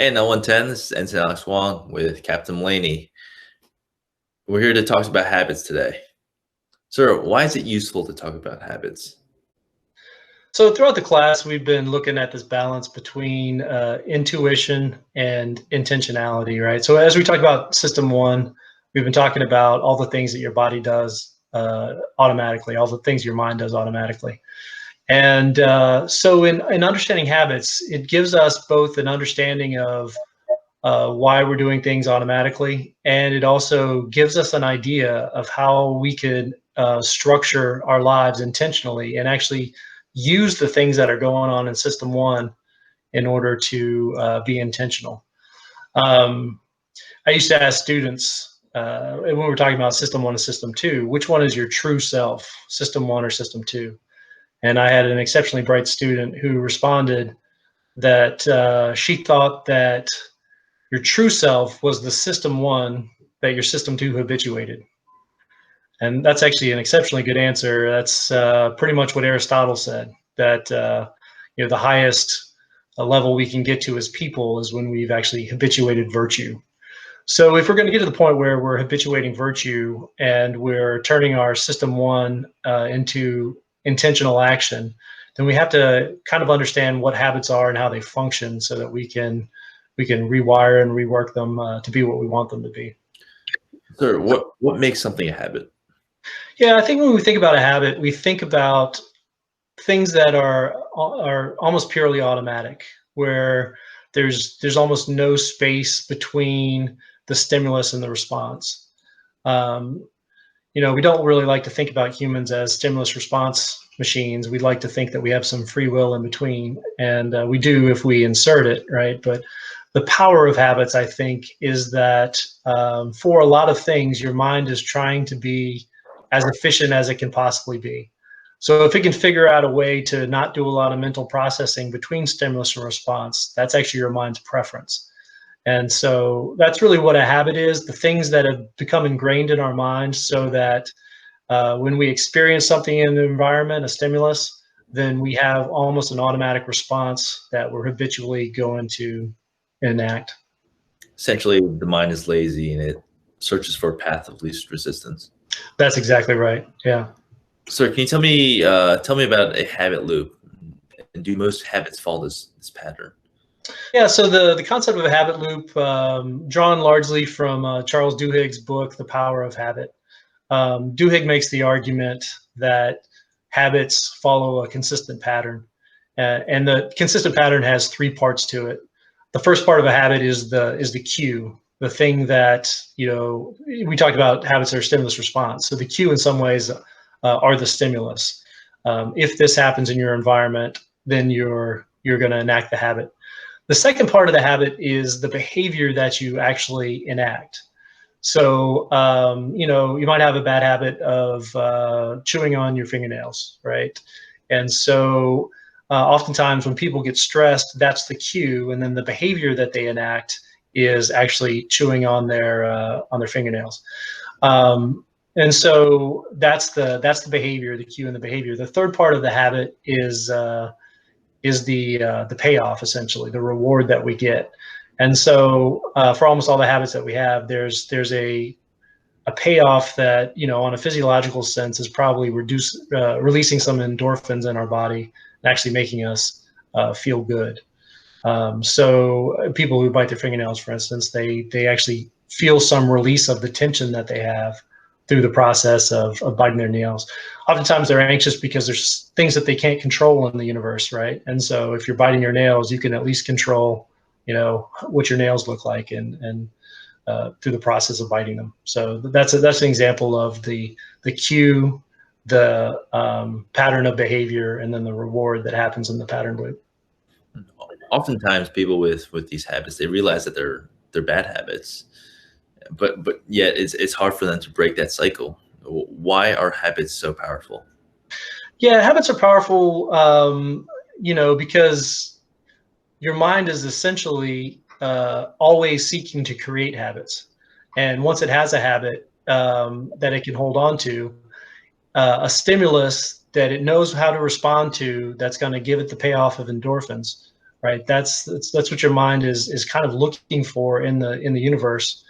Hey, no 110, this is Ensign Alex Wong with Captain Laney. We're here to talk about habits today. Sir, why is it useful to talk about habits? So throughout the class, we've been looking at this balance between intuition and intentionality, right? So as we talk about system one, we've been talking about all the things that your body does automatically, all the things your mind does automatically. And so in understanding habits, it gives us both an understanding of why we're doing things automatically, and it also gives us an idea of how we could structure our lives intentionally and actually use the things that are going on in system one in order to be intentional. Um, I used to ask students when we were talking about system one and system two, which one is your true self, system one or system two? And I had an exceptionally bright student who responded that she thought that your true self was the system one that your system two habituated. And that's actually an exceptionally good answer. That's pretty much what Aristotle said, that the highest level we can get to as people is when we've actually habituated virtue. So if we're going to get to the point where we're habituating virtue and we're turning our system one into intentional action, then we have to kind of understand what habits are and how they function so that we can rewire and rework them to be what we want them to be. Sir, what makes something a habit? Yeah, I think when we think about a habit, we think about things that are almost purely automatic, where there's almost no space between the stimulus and the response. Um, we don't really like to think about humans as stimulus response machines. We like to think that we have some free will in between, and we do if we insert it, right? But the power of habits, I think, is that for a lot of things, your mind is trying to be as efficient as it can possibly be. So if it can figure out a way to not do a lot of mental processing between stimulus and response, that's actually your mind's preference. And so that's really what a habit is, the things that have become ingrained in our mind so that when we experience something in the environment, a stimulus, then we have almost an automatic response that we're habitually going to enact. Essentially, the mind is lazy and it searches for a path of least resistance. That's exactly right. Yeah. Sir, can you tell me about a habit loop? And do most habits follow this pattern? Yeah, so the concept of a habit loop, drawn largely from Charles Duhigg's book, The Power of Habit. Duhigg makes the argument that habits follow a consistent pattern, and the consistent pattern has three parts to it. The first part of a habit is the cue, the thing that we talked about habits are stimulus response. So the cue, in some ways, are the stimulus. If this happens in your environment, then you're going to enact the habit. The second part of the habit is the behavior that you actually enact. So, you might have a bad habit of chewing on your fingernails, right? And so, oftentimes when people get stressed, that's the cue, and then the behavior that they enact is actually chewing on their fingernails. And so that's the behavior, the cue, and the behavior. The third part of the habit is the payoff, essentially, the reward that we get. And so for almost all the habits that we have, there's a payoff that, on a physiological sense is probably releasing some endorphins in our body and actually making us feel good. So people who bite their fingernails, for instance, they actually feel some release of the tension that they have through the process of biting their nails. Oftentimes they're anxious because there's things that they can't control in the universe, right? And so if you're biting your nails, you can at least control, what your nails look like and through the process of biting them. So that's an example of the cue, the pattern of behavior, and then the reward that happens in the pattern loop. Oftentimes, people with these habits, they realize that they're bad habits, but yet it's hard for them to break that cycle. Why are habits so powerful? Yeah, habits are powerful, because your mind is essentially always seeking to create habits. And once it has a habit that it can hold on to, a stimulus that it knows how to respond to that's going to give it the payoff of endorphins right? That's what your mind is kind of looking for in the universe,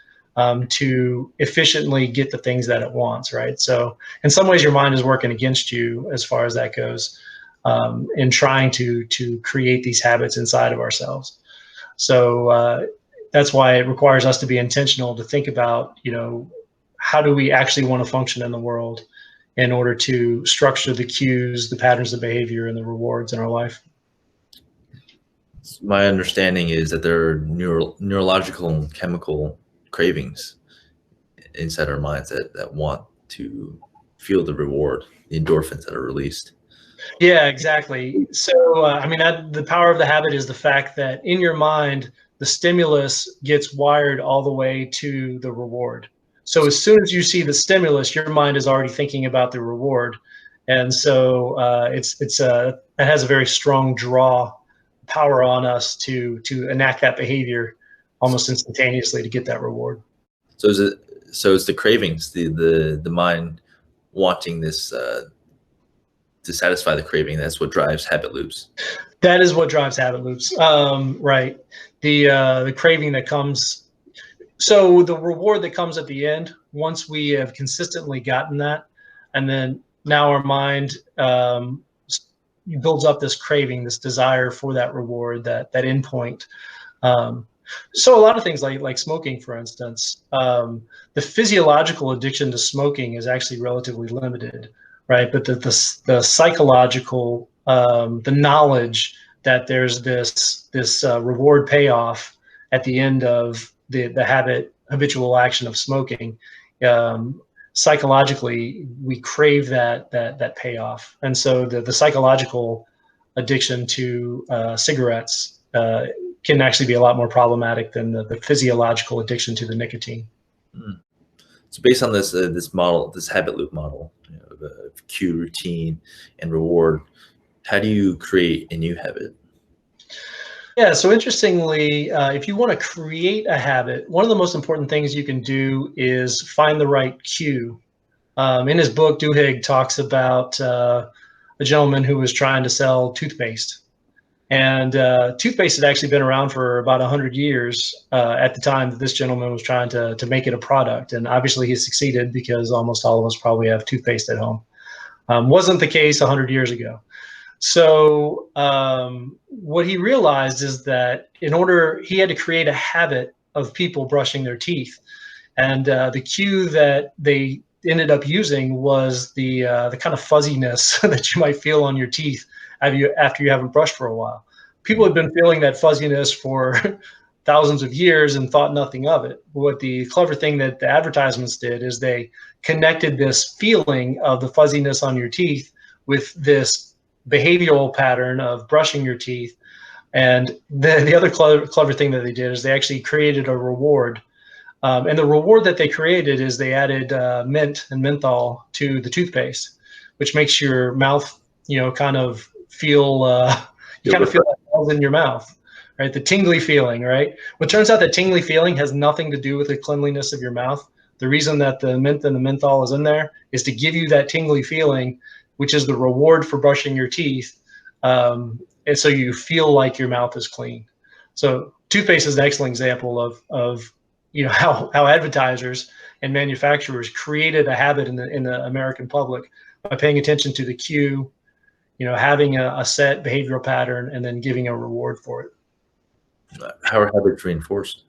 to efficiently get the things that it wants, right? So in some ways, your mind is working against you as far as that goes, in trying to create these habits inside of ourselves. So that's why it requires us to be intentional to think about, how do we actually want to function in the world in order to structure the cues, the patterns of behavior, and the rewards in our life. My understanding is that there are neurological and chemical cravings inside our minds that want to feel the reward, the endorphins that are released. Yeah, exactly. So, I mean, the power of the habit is the fact that in your mind, the stimulus gets wired all the way to the reward. So, as soon as you see the stimulus, your mind is already thinking about the reward, and so it has a very strong draw power on us to enact that behavior almost instantaneously to get that reward. So is it? So it's the cravings, the mind wanting this to satisfy the craving. That's what drives habit loops. That is what drives habit loops, right? The craving that comes. So the reward that comes at the end, once we have consistently gotten that, and then now our mind builds up this craving, this desire for that reward, that endpoint. Um, so a lot of things like smoking, for instance, the physiological addiction to smoking is actually relatively limited, right? But the psychological, the knowledge that there's this reward payoff at the end of the habitual action of smoking. Um, Psychologically, we crave that payoff, and so the psychological addiction to cigarettes can actually be a lot more problematic than the physiological addiction to the nicotine. Mm. So based on this model, this habit loop model, the cue, routine, and reward, how do you create a new habit? Yeah, so interestingly, if you want to create a habit, one of the most important things you can do is find the right cue. In his book, Duhigg talks about a gentleman who was trying to sell toothpaste. And toothpaste had actually been around for about 100 years at the time that this gentleman was trying to make it a product. And obviously he succeeded because almost all of us probably have toothpaste at home. Wasn't the case 100 years ago. So what he realized is that he had to create a habit of people brushing their teeth. And the cue that they ended up using was the kind of fuzziness that you might feel on your teeth after you haven't brushed for a while. People had been feeling that fuzziness for thousands of years and thought nothing of it. What the clever thing that the advertisements did is they connected this feeling of the fuzziness on your teeth with this behavioral pattern of brushing your teeth. And the other clever thing that they did is they actually created a reward. And the reward that they created is they added mint and menthol to the toothpaste, which makes your mouth, kind of feel, you Feel kind of feel refreshed. like balls in your mouth, right? The tingly feeling, right? Well, it turns out that tingly feeling has nothing to do with the cleanliness of your mouth. The reason that the mint and the menthol is in there is to give you that tingly feeling, which is the reward for brushing your teeth. And so you feel like your mouth is clean. So toothpaste is an excellent example of how advertisers and manufacturers created a habit in the American public by paying attention to the cue, having a set behavioral pattern and then giving a reward for it. How are habits reinforced?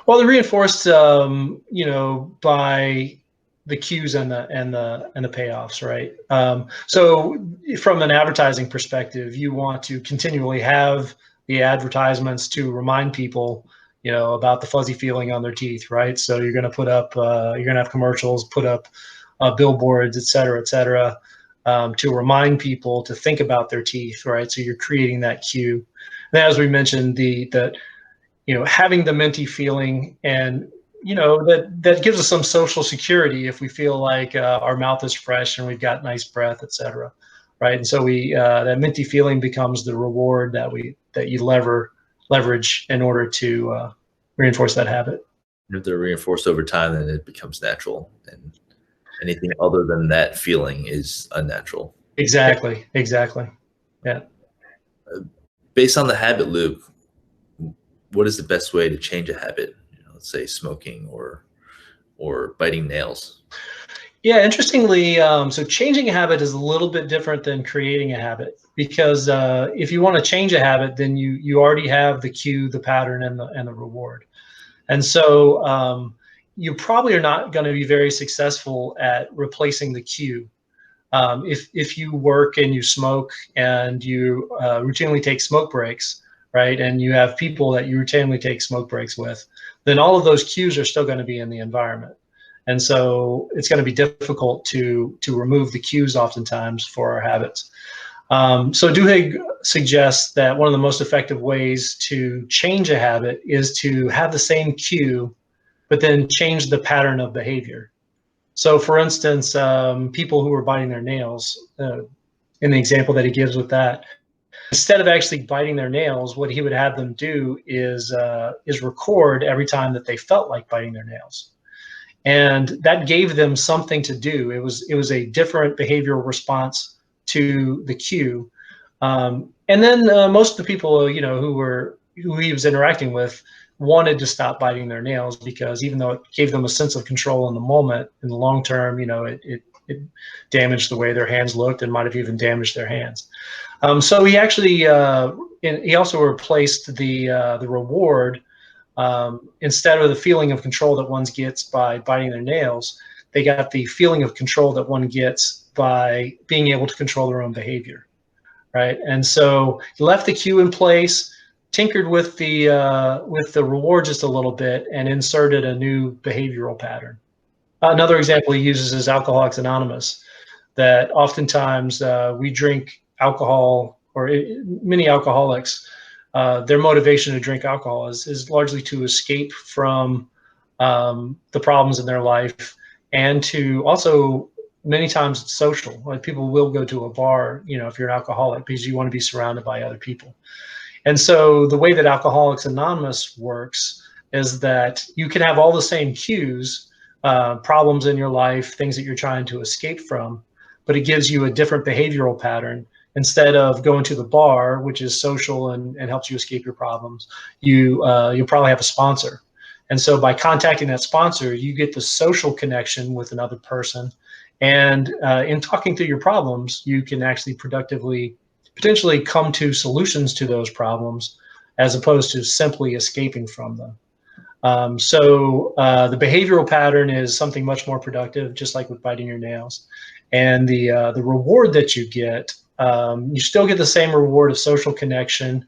Well, they're reinforced, by the cues and the payoffs, right? So, from an advertising perspective, you want to continually have the advertisements to remind people, about the fuzzy feeling on their teeth, right? So you're going to put up, you're going to have commercials, put up billboards, et cetera, to remind people to think about their teeth, right? So you're creating that cue. And as we mentioned, the having the minty feeling, and that gives us some social security if we feel like our mouth is fresh and we've got nice breath, etc., right? And so we that minty feeling becomes the reward that you leverage in order to reinforce that habit. And if they're reinforced over time, then it becomes natural, and anything other than that feeling is unnatural. Exactly. Yeah. Based on the habit loop, what is the best way to change a habit? Let's say smoking or biting nails. Yeah, interestingly, so changing a habit is a little bit different than creating a habit because if you want to change a habit, then you already have the cue, the pattern, and the reward. And so you probably are not going to be very successful at replacing the cue. If you work and you smoke and you routinely take smoke breaks, right, and you have people that you routinely take smoke breaks with, then all of those cues are still going to be in the environment. And so it's going to be difficult to remove the cues oftentimes for our habits. So Duhigg suggests that one of the most effective ways to change a habit is to have the same cue, but then change the pattern of behavior. So, for instance, people who are biting their nails, in the example that he gives with that, instead of actually biting their nails, what he would have them do is record every time that they felt like biting their nails, and that gave them something to do. It was a different behavioral response to the cue, and then most of the people who he was interacting with wanted to stop biting their nails because even though it gave them a sense of control in the moment, in the long term, it damaged the way their hands looked and might have even damaged their hands. So he actually he also replaced the reward. Instead of the feeling of control that one gets by biting their nails, they got the feeling of control that one gets by being able to control their own behavior, right? And so he left the cue in place, tinkered with the reward just a little bit, and inserted a new behavioral pattern. Another example he uses is Alcoholics Anonymous. That oftentimes we drink alcohol, or many alcoholics, their motivation to drink alcohol is largely to escape from the problems in their life, and to also many times it's social. Like people will go to a bar, if you're an alcoholic, because you want to be surrounded by other people. And so the way that Alcoholics Anonymous works is that you can have all the same cues, problems in your life, things that you're trying to escape from, but it gives you a different behavioral pattern. Instead of going to the bar, which is social and helps you escape your problems, you'll probably have a sponsor. And so by contacting that sponsor, you get the social connection with another person. And in talking through your problems, you can actually productively potentially come to solutions to those problems as opposed to simply escaping from them. So the behavioral pattern is something much more productive, just like with biting your nails. And the reward that you get, you still get the same reward of social connection,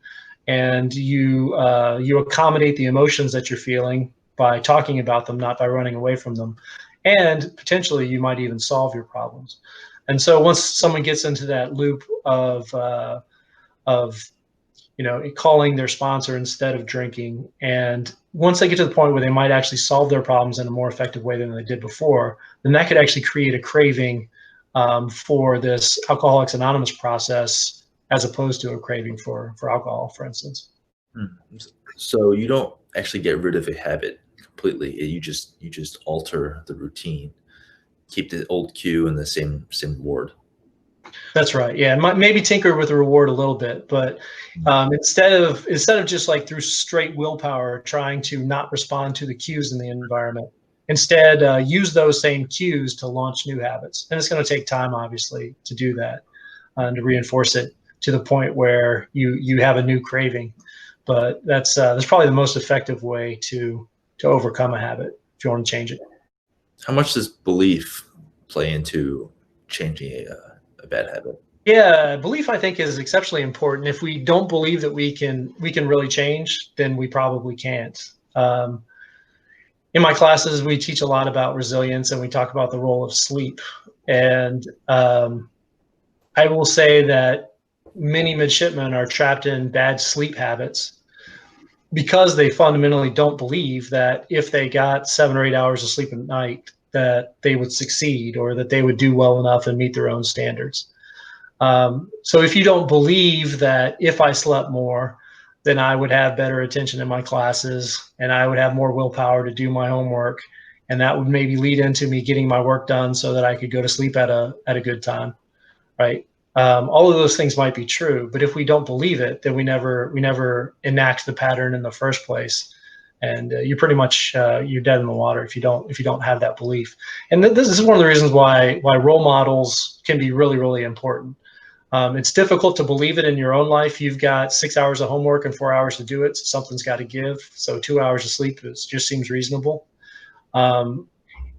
and you accommodate the emotions that you're feeling by talking about them, not by running away from them. And potentially, you might even solve your problems. And so once someone gets into that loop of calling their sponsor instead of drinking, and once they get to the point where they might actually solve their problems in a more effective way than they did before, then that could actually create a craving for this Alcoholics Anonymous process, as opposed to a craving for alcohol, for instance. Hmm. So you don't actually get rid of a habit completely. You just alter the routine, keep the old cue and the same reward. That's right. Yeah, maybe tinker with the reward a little bit, but instead of just like through straight willpower trying to not respond to the cues in the environment, instead use those same cues to launch new habits. And it's going to take time, obviously, to do that and to reinforce it to the point where you have a new craving. But that's probably the most effective way to overcome a habit if you want to change it. How much does belief play into changing a bad habit? Yeah, belief I think is exceptionally important. If we don't believe that we can really change, then we probably can't. Um, in my classes, we teach a lot about resilience, and we talk about the role of sleep. And I will say that many midshipmen are trapped in bad sleep habits because they fundamentally don't believe that if they got 7 or 8 hours of sleep a night, that they would succeed or that they would do well enough and meet their own standards. So if you don't believe that if I slept more, then I would have better attention in my classes and I would have more willpower to do my homework, and that would maybe lead into me getting my work done so that I could go to sleep at a good time, right? All of those things might be true, but if we don't believe it, then we never enact the pattern in the first place, and you're pretty much you're dead in the water if you don't have that belief. And this is one of the reasons why role models can be really really important. It's difficult to believe it in your own life. You've got 6 hours of homework and 4 hours to do it, so something's got to give. So 2 hours of sleep just seems reasonable. Um,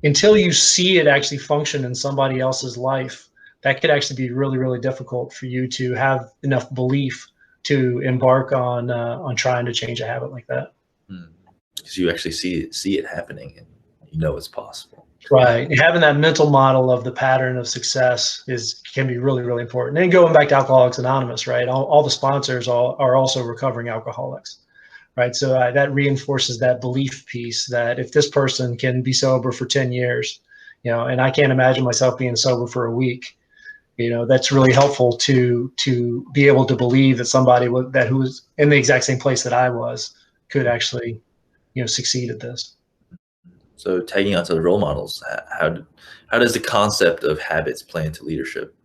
until you see it actually function in somebody else's life, that could actually be really, really difficult for you to have enough belief to embark on trying to change a habit like that. Because you actually see it happening, and you know it's possible. Right. Having that mental model of the pattern of success can be really, really important. And going back to Alcoholics Anonymous, right? All the sponsors are also recovering alcoholics, right? So that reinforces that belief piece that if this person can be sober for 10 years, and I can't imagine myself being sober for a week, that's really helpful to be able to believe that somebody who was in the exact same place that I was could actually, succeed at this. So tagging onto the role models, how does the concept of habits play into leadership?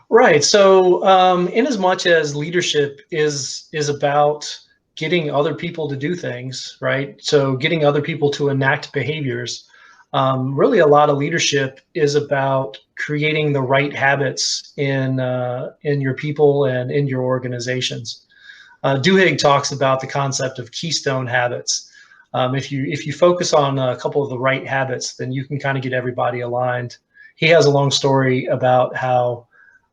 Right. So, in as much as leadership is about getting other people to do things, right? So, getting other people to enact behaviors. Really, a lot of leadership is about creating the right habits in your people and in your organizations. Duhigg talks about the concept of Keystone Habits. If you focus on a couple of the right habits, then you can kind of get everybody aligned. He has a long story about how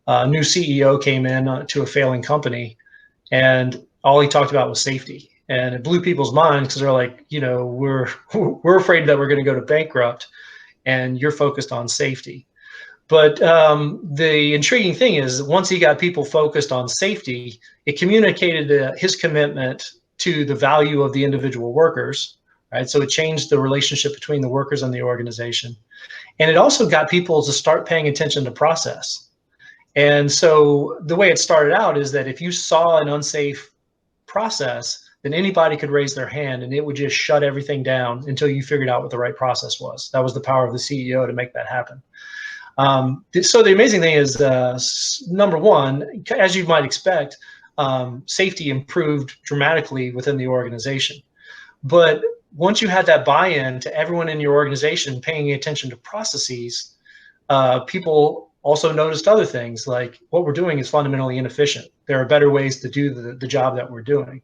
a new CEO came in to a failing company, and all he talked about was safety, and it blew people's minds because they're like, we're afraid that we're going to go to bankrupt, and you're focused on safety. But the intriguing thing is, once he got people focused on safety, it communicated his commitment to the value of the individual workers, right? So it changed the relationship between the workers and the organization, and it also got people to start paying attention to process. And so the way it started out is that if you saw an unsafe process, then anybody could raise their hand and it would just shut everything down until you figured out what the right process was. That was the power of the CEO to make that happen. So the amazing thing is, number one, as you might expect, safety improved dramatically within the organization. But once you had that buy-in to everyone in your organization paying attention to processes, people also noticed other things like what we're doing is fundamentally inefficient. There are better ways to do the job that we're doing.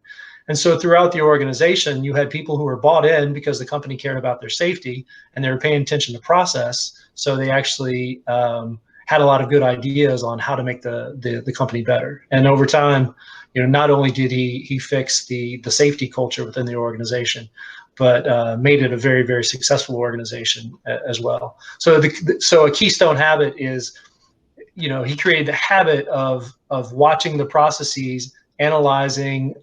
And so throughout the organization, you had people who were bought in because the company cared about their safety and they were paying attention to process. So they actually had a lot of good ideas on how to make the company better. And over time, not only did he fix the safety culture within the organization, but made it a very, very successful organization as well. So so a keystone habit is, he created the habit of watching the processes, analyzing,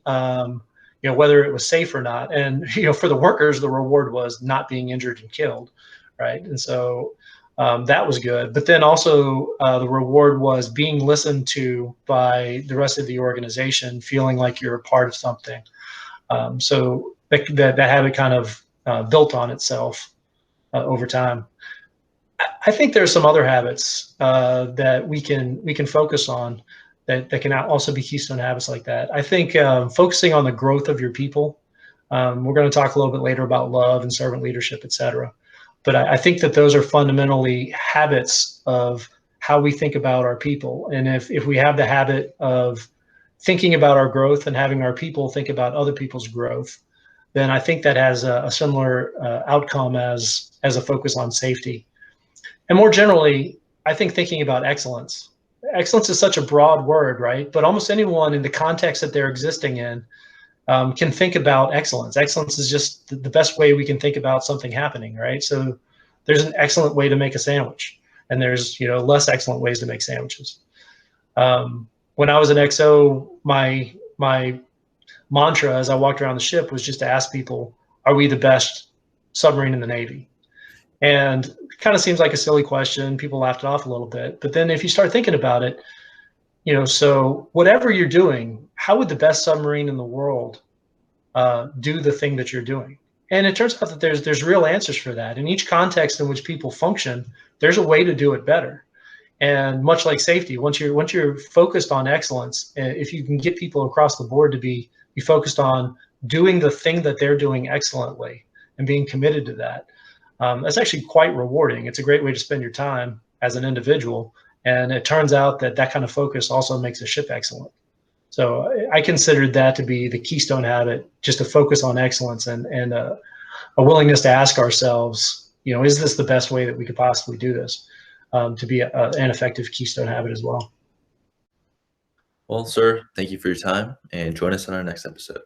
whether it was safe or not. And, for the workers, the reward was not being injured and killed, right? And so that was good. But then also the reward was being listened to by the rest of the organization, feeling like you're a part of something. So that habit kind of built on itself over time. I think there's some other habits that we can focus on that can also be keystone habits like that. I think focusing on the growth of your people. We're going to talk a little bit later about love and servant leadership, et cetera. But I think that those are fundamentally habits of how we think about our people. And if we have the habit of thinking about our growth and having our people think about other people's growth, then I think that has a similar outcome as a focus on safety. And more generally, I think thinking about excellence. Excellence is such a broad word, right? But almost anyone in the context that they're existing in can think about excellence. Excellence is just the best way we can think about something happening, right? So there's an excellent way to make a sandwich, and there's less excellent ways to make sandwiches. When I was an XO, my mantra as I walked around the ship was just to ask people, "Are we the best submarine in the Navy?" And it kind of seems like a silly question. People laughed it off a little bit. But then if you start thinking about it, so whatever you're doing, how would the best submarine in the world do the thing that you're doing? And it turns out that there's real answers for that. In each context in which people function, there's a way to do it better. And much like safety, once you're focused on excellence, if you can get people across the board to be focused on doing the thing that they're doing excellently and being committed to that, that's actually quite rewarding. It's a great way to spend your time as an individual. And it turns out that that kind of focus also makes a ship excellent. So I considered that to be the keystone habit, just to focus on excellence and a willingness to ask ourselves, is this the best way that we could possibly do this, to be an effective keystone habit as well. Well, sir, thank you for your time and join us on our next episode.